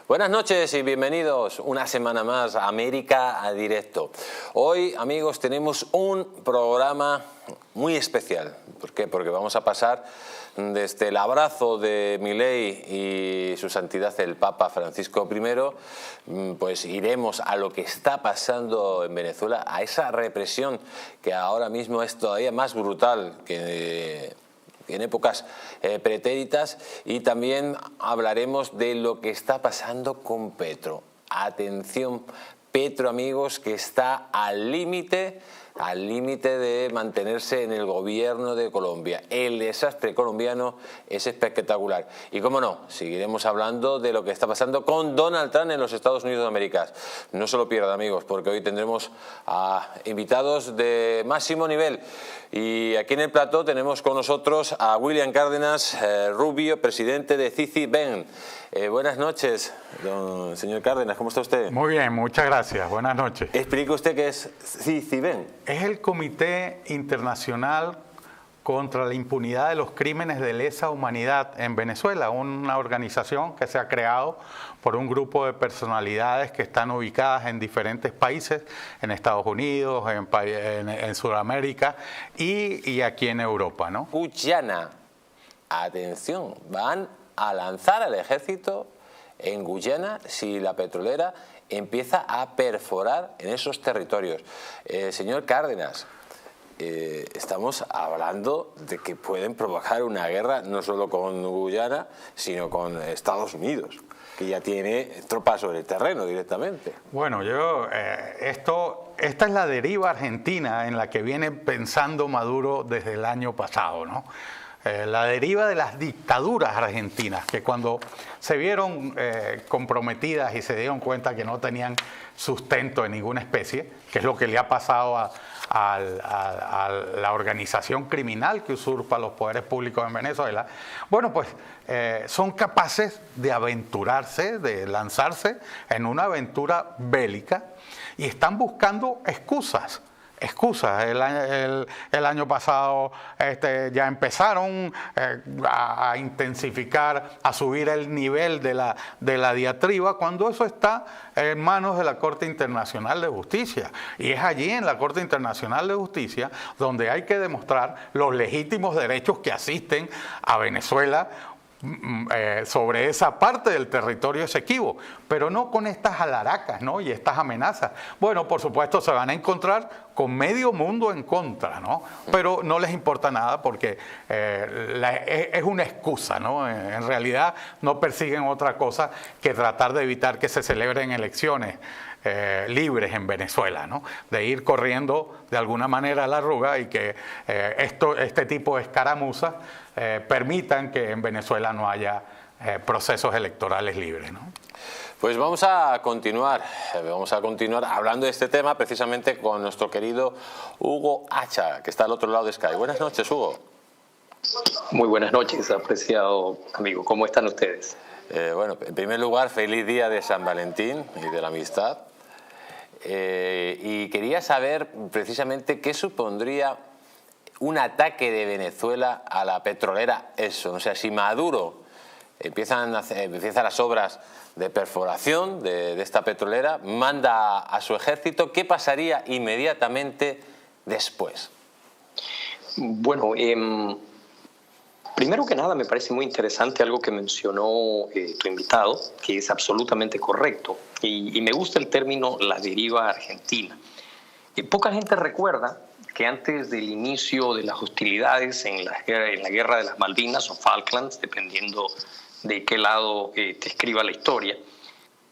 Buenas noches y bienvenidos una semana más a América a Directo. Hoy, amigos, tenemos un programa muy especial. ¿Por qué? Porque vamos a pasar desde el abrazo de Milei y su santidad el Papa Francisco I, pues iremos a lo que está pasando en Venezuela, a esa represión que ahora mismo es todavía más brutal que en épocas pretéritas, y también hablaremos de lo que está pasando con Petro. Atención, Petro, amigos, que está al límite de mantenerse en el gobierno de Colombia. El desastre colombiano es espectacular. Y cómo no, seguiremos hablando de lo que está pasando con Donald Trump en los Estados Unidos de América. No se lo pierdan, amigos, porque hoy tendremos a invitados de máximo nivel. Y aquí en el plató tenemos con nosotros a William Cárdenas Rubio, presidente de CICIBEN. Buenas noches, señor Cárdenas, ¿cómo está usted? Muy bien, muchas gracias. Buenas noches. Explique usted qué es CICIBEN. Es el Comité Internacional contra la Impunidad de los Crímenes de Lesa Humanidad en Venezuela, una organización que se ha creado por un grupo de personalidades que están ubicadas en diferentes países, en Estados Unidos, en Sudamérica y aquí en Europa, ¿no? Guyana, atención, van a lanzar al ejército en Guyana si la petrolera empieza a perforar en esos territorios. Señor Cárdenas, estamos hablando de que pueden provocar una guerra no solo con Guyana, sino con Estados Unidos, que ya tiene tropas sobre el terreno directamente. Bueno, esta es la deriva argentina en la que viene pensando Maduro desde el año pasado, ¿no? La deriva de las dictaduras argentinas, que cuando se vieron comprometidas y se dieron cuenta que no tenían sustento en ninguna especie, que es lo que le ha pasado a la organización criminal que usurpa los poderes públicos en Venezuela, bueno, pues son capaces de aventurarse, de lanzarse en una aventura bélica y están buscando excusas. El año pasado ya empezaron a intensificar, a subir el nivel de la diatriba, cuando eso está en manos de la Corte Internacional de Justicia. Y es allí, en la Corte Internacional de Justicia, donde hay que demostrar los legítimos derechos que asisten a Venezuela sobre esa parte del territorio esequibo, pero no con estas alaracas, ¿no? Y estas amenazas. Bueno, por supuesto se van a encontrar con medio mundo en contra, ¿no? Pero no les importa nada porque es una excusa, ¿no? En realidad no persiguen otra cosa que tratar de evitar que se celebren elecciones libres en Venezuela, ¿no? De ir corriendo de alguna manera a la arruga y que este tipo de escaramuzas permitan que en Venezuela no haya procesos electorales libres, ¿no? Pues vamos a continuar hablando de este tema precisamente con nuestro querido Hugo Hacha, que está al otro lado de Sky. Buenas noches, Hugo. Muy buenas noches, apreciado amigo. ¿Cómo están ustedes? Bueno, en primer lugar, feliz día de San Valentín y de la amistad. Y quería saber precisamente qué supondría un ataque de Venezuela a la petrolera, eso. O sea, si Maduro empiezan las obras de perforación de esta petrolera, manda a su ejército, ¿qué pasaría inmediatamente después? Bueno, primero que nada me parece muy interesante algo que mencionó tu invitado, que es absolutamente correcto, y me gusta el término la deriva argentina. Poca gente recuerda que antes del inicio de las hostilidades en la guerra de las Malvinas o Falklands, dependiendo de qué lado te escriba la historia,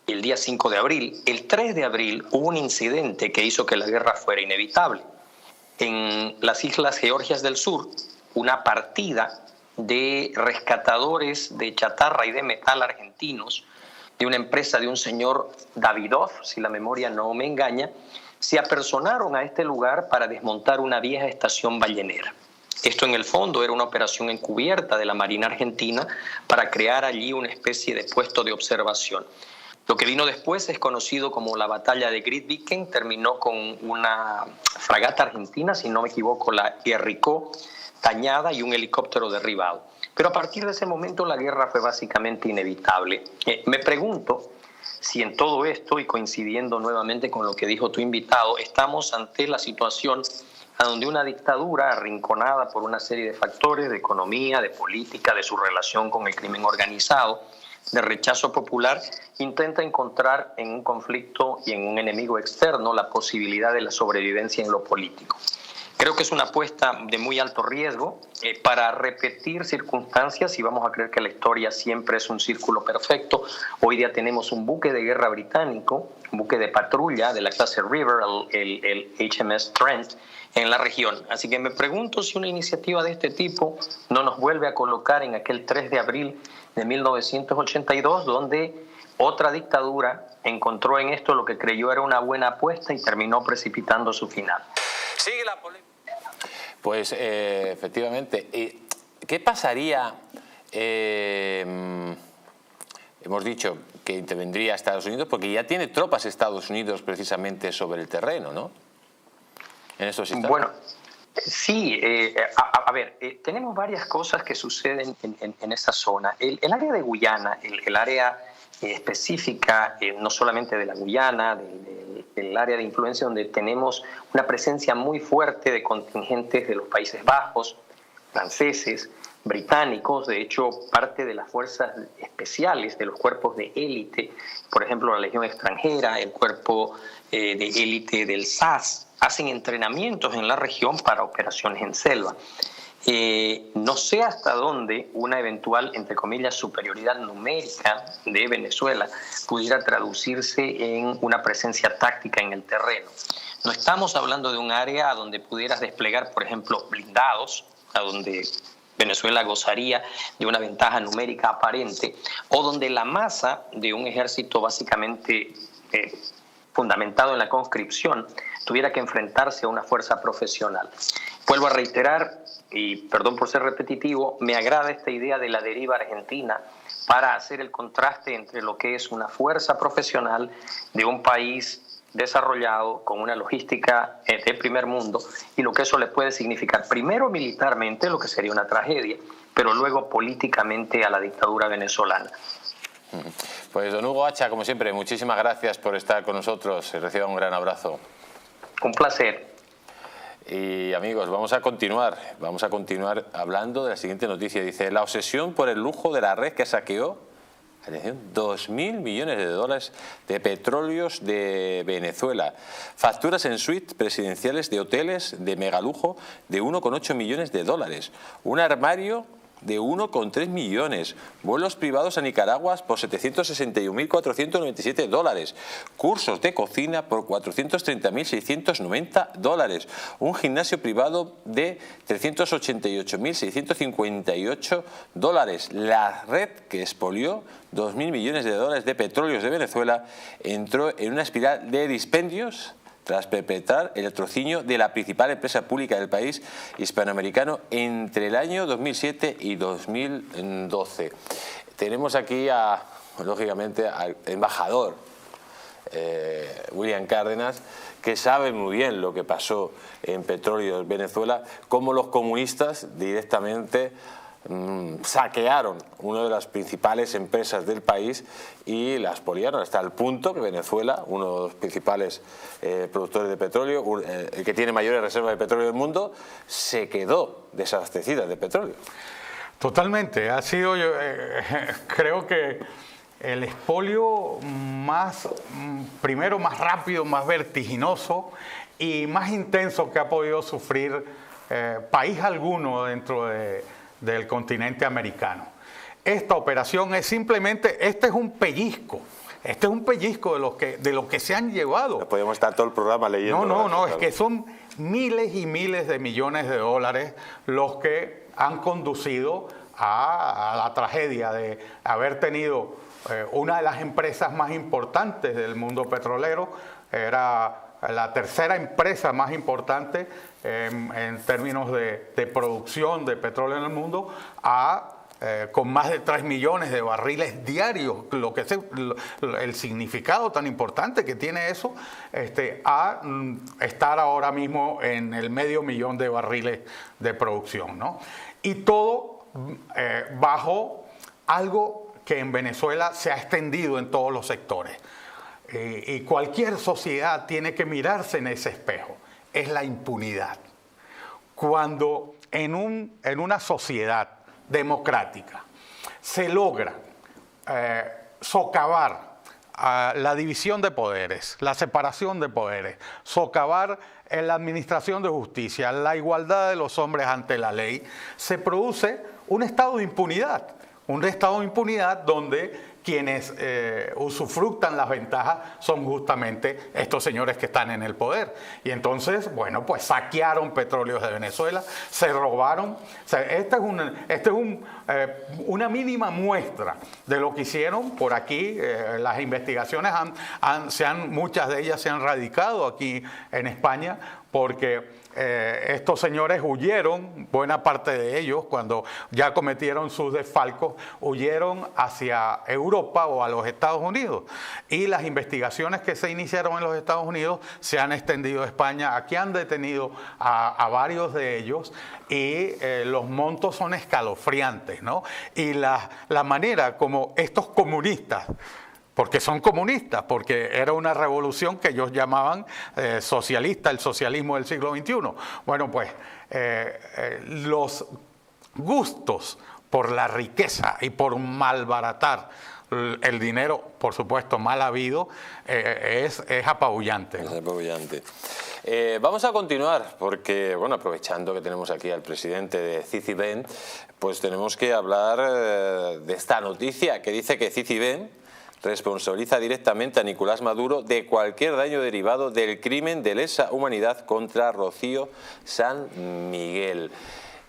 el día 5 de abril, el 3 de abril hubo un incidente que hizo que la guerra fuera inevitable. En las islas Georgias del Sur, una partida de rescatadores de chatarra y de metal argentinos de una empresa de un señor Davidov, si la memoria no me engaña, se apersonaron a este lugar para desmontar una vieja estación ballenera. Esto en el fondo era una operación encubierta de la Marina Argentina para crear allí una especie de puesto de observación. Lo que vino después es conocido como la batalla de Grytviken, terminó con una fragata argentina, si no me equivoco, la Guerricó, dañada y un helicóptero derribado. Pero a partir de ese momento la guerra fue básicamente inevitable. Me pregunto si en todo esto, y coincidiendo nuevamente con lo que dijo tu invitado, estamos ante la situación a donde una dictadura arrinconada por una serie de factores de economía, de política, de su relación con el crimen organizado, de rechazo popular, intenta encontrar en un conflicto y en un enemigo externo la posibilidad de la sobrevivencia en lo político. Creo que es una apuesta de muy alto riesgo para repetir circunstancias, y vamos a creer que la historia siempre es un círculo perfecto. Hoy día tenemos un buque de guerra británico, un buque de patrulla de la clase River, el HMS Trent, en la región. Así que me pregunto si una iniciativa de este tipo no nos vuelve a colocar en aquel 3 de abril de 1982, donde otra dictadura encontró en esto lo que creyó era una buena apuesta y terminó precipitando su final. Sigue la polémica. Pues efectivamente, ¿qué pasaría? Hemos dicho que intervendría Estados Unidos porque ya tiene tropas Estados Unidos precisamente sobre el terreno, ¿no? En estos instantes. Bueno, sí, a ver, tenemos varias cosas que suceden en esa zona. El área de Guyana, el área específica, no solamente de la Guyana, del área de influencia donde tenemos una presencia muy fuerte de contingentes de los Países Bajos, franceses, británicos, de hecho parte de las fuerzas especiales de los cuerpos de élite, por ejemplo la Legión Extranjera, el cuerpo de élite del SAS, hacen entrenamientos en la región para operaciones en selva. No sé hasta dónde una eventual, entre comillas, superioridad numérica de Venezuela pudiera traducirse en una presencia táctica en el terreno. No estamos hablando de un área donde pudieras desplegar, por ejemplo, blindados, a donde Venezuela gozaría de una ventaja numérica aparente, o donde la masa de un ejército básicamente fundamentado en la conscripción tuviera que enfrentarse a una fuerza profesional. Vuelvo a reiterar, y perdón por ser repetitivo, me agrada esta idea de la deriva argentina para hacer el contraste entre lo que es una fuerza profesional de un país desarrollado con una logística de primer mundo y lo que eso le puede significar primero militarmente, lo que sería una tragedia, pero luego políticamente a la dictadura venezolana. Pues don Hugo Hacha, como siempre, muchísimas gracias por estar con nosotros. Reciba un gran abrazo. Un placer. Y amigos, vamos a continuar hablando de la siguiente noticia. Dice, la obsesión por el lujo de la red que saqueó, atención, 2.000 millones de dólares de petróleos de Venezuela. Facturas en suites presidenciales de hoteles de megalujo de 1,8 millones de dólares. Un armario de 1,3 millones, vuelos privados a Nicaragua por 761.497 dólares, cursos de cocina por 430.690 dólares, un gimnasio privado de 388.658 dólares. La red que expolió 2.000 millones de dólares de petróleos de Venezuela entró en una espiral de dispendios tras perpetrar el latrocinio de la principal empresa pública del país hispanoamericano entre el año 2007 y 2012. Tenemos aquí, lógicamente, al embajador William Cárdenas, que sabe muy bien lo que pasó en Petróleos Venezuela, cómo los comunistas directamente saquearon una de las principales empresas del país y las expoliaron hasta el punto que Venezuela, uno de los principales productores de petróleo, el que tiene mayores reservas de petróleo del mundo, se quedó desabastecida de petróleo. Totalmente, ha sido, creo que el expolio primero más rápido, más vertiginoso y más intenso que ha podido sufrir país alguno dentro del continente americano. Esta operación es simplemente, este es un pellizco de lo que se han llevado. No podemos estar todo el programa leyendo. No, es que son miles y miles de millones de dólares los que han conducido a la tragedia de haber tenido una de las empresas más importantes del mundo petrolero, era la tercera empresa más importante en términos de producción de petróleo en el mundo, a con más de 3 millones de barriles diarios, el significado tan importante que tiene eso, a estar ahora mismo en el 500.000 de barriles de producción, ¿no? Y todo bajo algo que en Venezuela se ha extendido en todos los sectores. Y cualquier sociedad tiene que mirarse en ese espejo, es la impunidad. Cuando en una sociedad democrática se logra socavar la división de poderes, la separación de poderes, socavar en la administración de justicia, la igualdad de los hombres ante la ley, se produce un estado de impunidad. Un estado de impunidad donde quienes usufructan las ventajas son justamente estos señores que están en el poder. Y entonces, bueno, pues saquearon petróleos de Venezuela, se robaron. O sea, esta es una mínima muestra de lo que hicieron por aquí. Las investigaciones muchas de ellas se han radicado aquí en España porque estos señores huyeron, buena parte de ellos, cuando ya cometieron sus desfalcos, huyeron hacia Europa o a los Estados Unidos. Y las investigaciones que se iniciaron en los Estados Unidos se han extendido a España. Aquí han detenido a varios de ellos y los montos son escalofriantes, ¿no? Y la manera como estos comunistas, porque son comunistas, porque era una revolución que ellos llamaban socialista, el socialismo del siglo XXI. Bueno, pues los gustos por la riqueza y por malbaratar el dinero, por supuesto, mal habido, es apabullante, ¿no? Es apabullante. Vamos a continuar porque, bueno, aprovechando que tenemos aquí al presidente de Ciciben, pues tenemos que hablar de esta noticia que dice que Ciciben responsabiliza directamente a Nicolás Maduro de cualquier daño derivado del crimen de lesa humanidad contra Rocío San Miguel.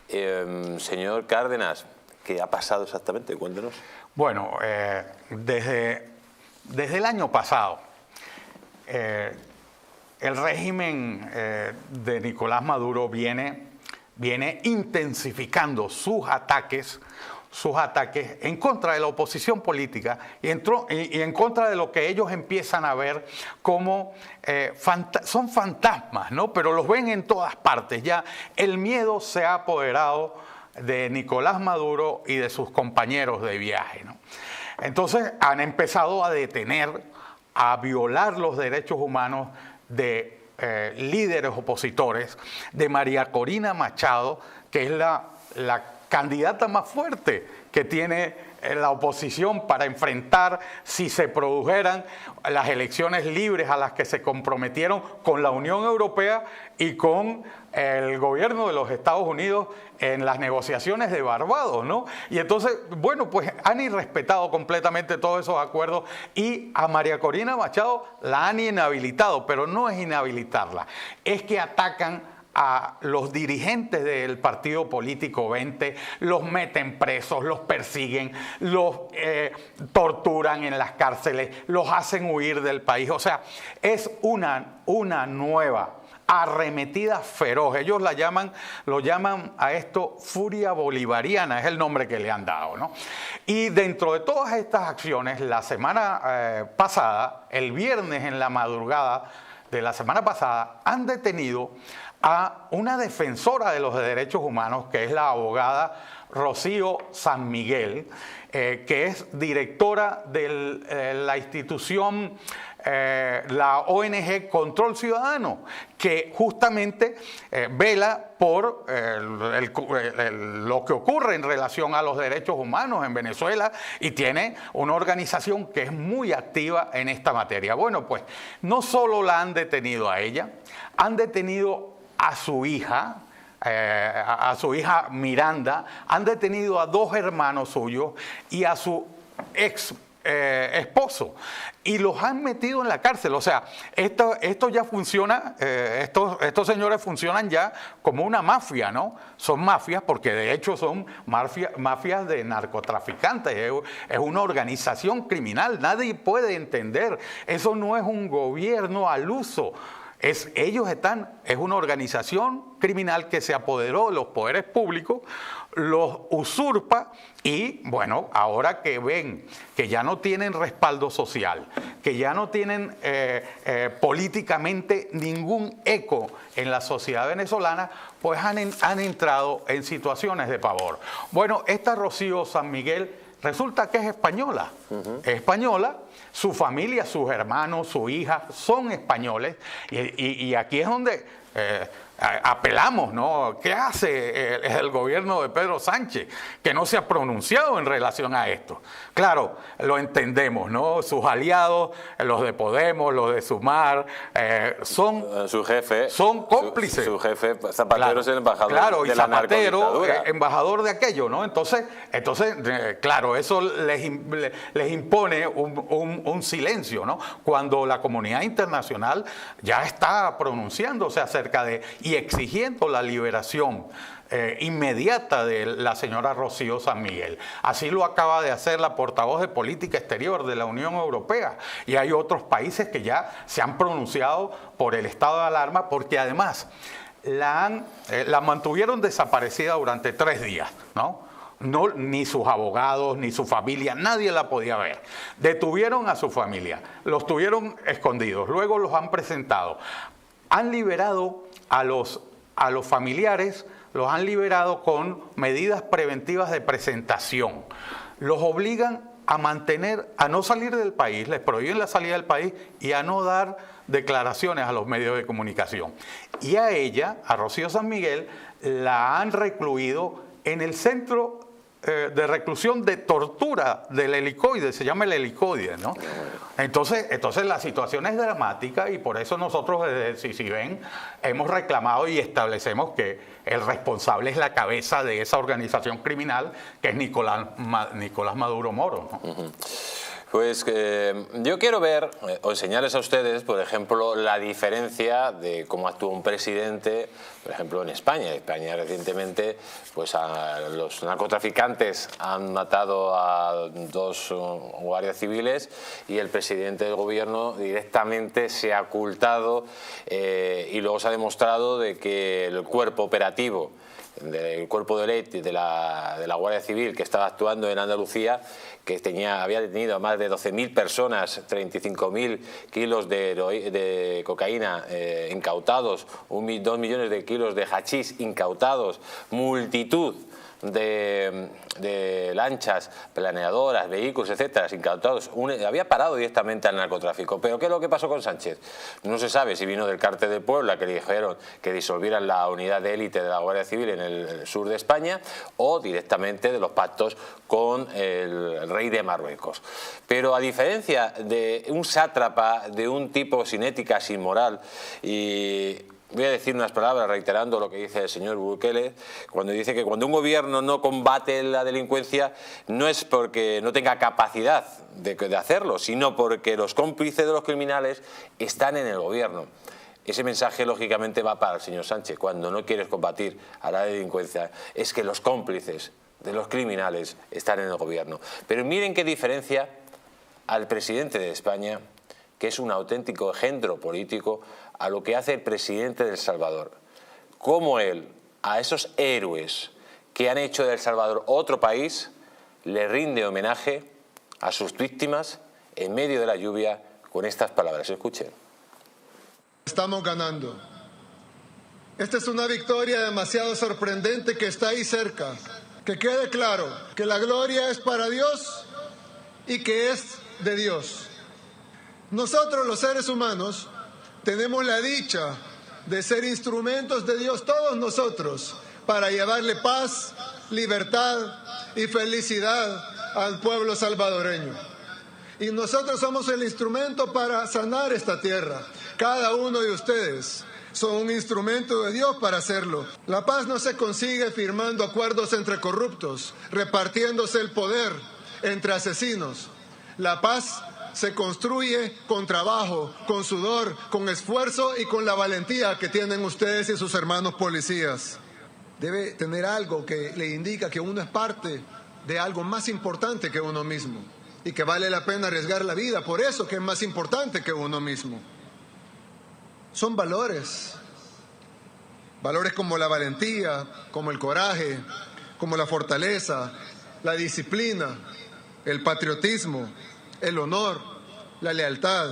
Señor Cárdenas, ¿qué ha pasado exactamente? Cuéntenos. Bueno, desde el año pasado, el régimen de Nicolás Maduro viene intensificando sus ataques en contra de la oposición política y en contra de lo que ellos empiezan a ver como son fantasmas, ¿no? Pero los ven en todas partes. Ya el miedo se ha apoderado de Nicolás Maduro y de sus compañeros de viaje, ¿no? Entonces han empezado a detener, a violar los derechos humanos de líderes opositores, de María Corina Machado, que es la candidata más fuerte que tiene la oposición para enfrentar, si se produjeran las elecciones libres a las que se comprometieron con la Unión Europea y con el gobierno de los Estados Unidos en las negociaciones de Barbados, ¿no? Y entonces, bueno, pues han irrespetado completamente todos esos acuerdos y a María Corina Machado la han inhabilitado, pero no es inhabilitarla, es que atacan a los dirigentes del partido político 20, los meten presos, los persiguen, los torturan en las cárceles, los hacen huir del país. O sea, es una nueva arremetida feroz. Ellos lo llaman a esto furia bolivariana, es el nombre que le han dado, ¿no? Y dentro de todas estas acciones, la semana pasada, el viernes en la madrugada de la semana pasada, han detenido a una defensora de los derechos humanos, que es la abogada Rocío San Miguel, que es directora de la institución, la ONG Control Ciudadano, que justamente vela por lo que ocurre en relación a los derechos humanos en Venezuela y tiene una organización que es muy activa en esta materia. Bueno, pues no solo la han detenido a ella, han detenido a su hija Miranda, han detenido a 2 hermanos suyos y a su ex esposo y los han metido en la cárcel. O sea, esto ya funciona, estos señores funcionan ya como una mafia, ¿no? Son mafias porque de hecho son mafias de narcotraficantes, es una organización criminal, nadie puede entender, eso no es un gobierno al uso. Es una organización criminal que se apoderó de los poderes públicos, los usurpa y, bueno, ahora que ven que ya no tienen respaldo social, que ya no tienen políticamente ningún eco en la sociedad venezolana, pues han entrado en situaciones de pavor. Bueno, esta Rocío San Miguel resulta que es española. Es española, su familia, sus hermanos, su hija son españoles y aquí es donde apelamos, ¿no? ¿Qué hace el gobierno de Pedro Sánchez que no se ha pronunciado en relación a esto? Claro, lo entendemos, ¿no? Sus aliados, los de Podemos, los de Sumar, son su jefe, son cómplices. Su jefe, Zapatero, claro, es el embajador claro, de y la Zapatero, narcodictadura. Embajador de aquello, ¿no? Entonces claro, eso les impone un silencio, ¿no? Cuando la comunidad internacional ya está pronunciándose acerca de y exigiendo la liberación inmediata de la señora Rocío San Miguel. Así lo acaba de hacer la portavoz de Política Exterior de la Unión Europea. Y hay otros países que ya se han pronunciado por el estado de alarma porque además la mantuvieron desaparecida durante 3 días, ¿no? No, ni sus abogados, ni su familia, nadie la podía ver. Detuvieron a su familia, los tuvieron escondidos, luego los han presentado. Han liberado a los familiares, los han liberado con medidas preventivas de presentación. Los obligan a no salir del país, les prohíben la salida del país y a no dar declaraciones a los medios de comunicación. Y a ella, a Rocío San Miguel, la han recluido en el centro de reclusión de tortura del helicoide, se llama el helicoide, ¿no? Entonces la situación es dramática y por eso nosotros desde el CICIBEN hemos reclamado y establecemos que el responsable es la cabeza de esa organización criminal que es Nicolás Maduro Moro, ¿no? Pues yo quiero ver o enseñarles a ustedes, por ejemplo, la diferencia de cómo actúa un presidente, por ejemplo, en España. En España recientemente, pues a los narcotraficantes han matado a 2 guardias civiles y el presidente del gobierno directamente se ha ocultado y luego se ha demostrado de que el cuerpo operativo del cuerpo de élite de la Guardia Civil que estaba actuando en Andalucía, que había detenido a más de 12.000 personas, 35.000 kilos de cocaína incautados, 2 millones de kilos de hachís incautados, multitud de lanchas, planeadoras, vehículos, etcétera, incautados. Había parado directamente al narcotráfico. Pero ¿qué es lo que pasó con Sánchez? No se sabe si vino del Cártel de Puebla, que le dijeron que disolvieran la unidad de élite de la Guardia Civil en el sur de España, o directamente de los pactos con el rey de Marruecos. Pero a diferencia de un sátrapa, de un tipo sin ética, sin moral, y voy a decir unas palabras reiterando lo que dice el señor Bukele, cuando dice que cuando un gobierno no combate la delincuencia no es porque no tenga capacidad de hacerlo, sino porque los cómplices de los criminales están en el gobierno. Ese mensaje lógicamente va para el señor Sánchez. Cuando no quieres combatir a la delincuencia es que los cómplices de los criminales están en el gobierno. Pero miren qué diferencia al presidente de España, que es un auténtico engendro político, a lo que hace el presidente de El Salvador. Cómo él, a esos héroes que han hecho de El Salvador otro país, le rinde homenaje a sus víctimas en medio de la lluvia con estas palabras. Escuchen. Estamos ganando. Esta es una victoria demasiado sorprendente que está ahí cerca. Que quede claro que la gloria es para Dios y que es de Dios. Nosotros los seres humanos tenemos la dicha de ser instrumentos de Dios, todos nosotros, para llevarle paz, libertad y felicidad al pueblo salvadoreño. Y nosotros somos el instrumento para sanar esta tierra. Cada uno de ustedes son un instrumento de Dios para hacerlo. La paz no se consigue firmando acuerdos entre corruptos, repartiéndose el poder entre asesinos. La paz se construye con trabajo, con sudor, con esfuerzo y con la valentía que tienen ustedes y sus hermanos policías. Debe tener algo que le indica que uno es parte de algo más importante que uno mismo y que vale la pena arriesgar la vida, por eso que es más importante que uno mismo. Son valores como la valentía, como el coraje, como la fortaleza, la disciplina, el patriotismo, el honor, la lealtad,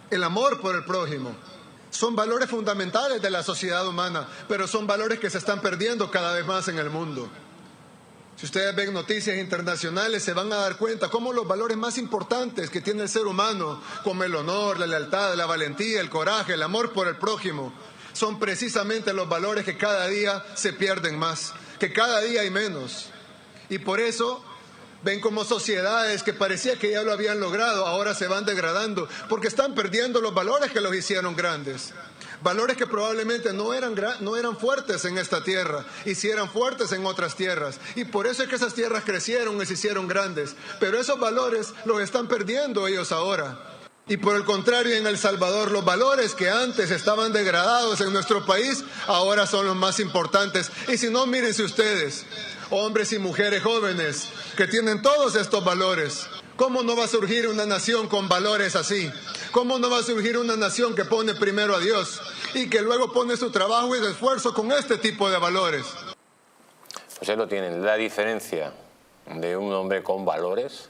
el amor por el prójimo. Son valores fundamentales de la sociedad humana, pero son valores que se están perdiendo cada vez más en el mundo. Si ustedes ven noticias internacionales, se van a dar cuenta cómo los valores más importantes que tiene el ser humano, como el honor, la lealtad, la valentía, el coraje, el amor por el prójimo, son precisamente los valores que cada día se pierden más, que cada día hay menos. Y por eso ven como sociedades que parecía que ya lo habían logrado, ahora se van degradando, porque están perdiendo los valores que los hicieron grandes. Valores que probablemente no eran fuertes en esta tierra, y sí eran fuertes en otras tierras. Y por eso es que esas tierras crecieron y se hicieron grandes. Pero esos valores los están perdiendo ellos ahora. Y por el contrario, en El Salvador, los valores que antes estaban degradados en nuestro país, ahora son los más importantes. Y si no, mírense ustedes, hombres y mujeres jóvenes que tienen todos estos valores. ¿Cómo no va a surgir una nación con valores así? ¿Cómo no va a surgir una nación que pone primero a Dios y que luego pone su trabajo y su esfuerzo con este tipo de valores? Pues ahí lo tienen, la diferencia de un hombre con valores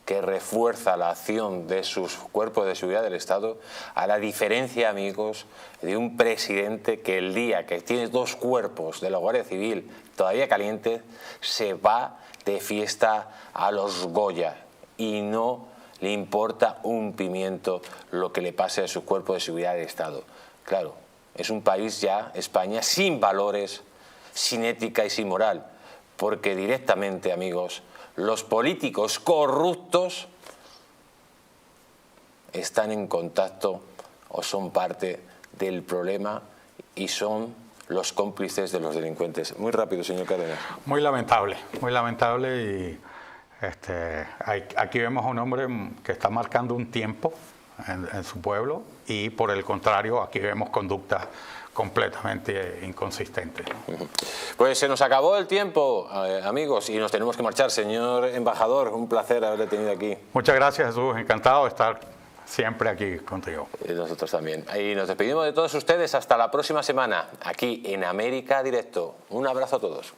que refuerza la acción de sus cuerpos de seguridad del Estado, a la diferencia, amigos, de un presidente que el día que tiene 2 cuerpos de la Guardia Civil todavía calientes, se va de fiesta a los Goya y no le importa un pimiento lo que le pase a su cuerpo de seguridad del Estado. Claro, es un país ya, España, sin valores, sin ética y sin moral, porque directamente, amigos, los políticos corruptos están en contacto o son parte del problema y son los cómplices de los delincuentes. Muy rápido, señor Cárdenas. Muy lamentable y aquí vemos a un hombre que está marcando un tiempo en su pueblo y por el contrario aquí vemos conductas completamente inconsistentes. Pues se nos acabó el tiempo, amigos, y nos tenemos que marchar. Señor embajador, un placer haberle tenido aquí. Muchas gracias, Jesús, encantado de estar siempre aquí contigo. Y nosotros también. Y nos despedimos de todos ustedes hasta la próxima semana, aquí en América Directo. Un abrazo a todos.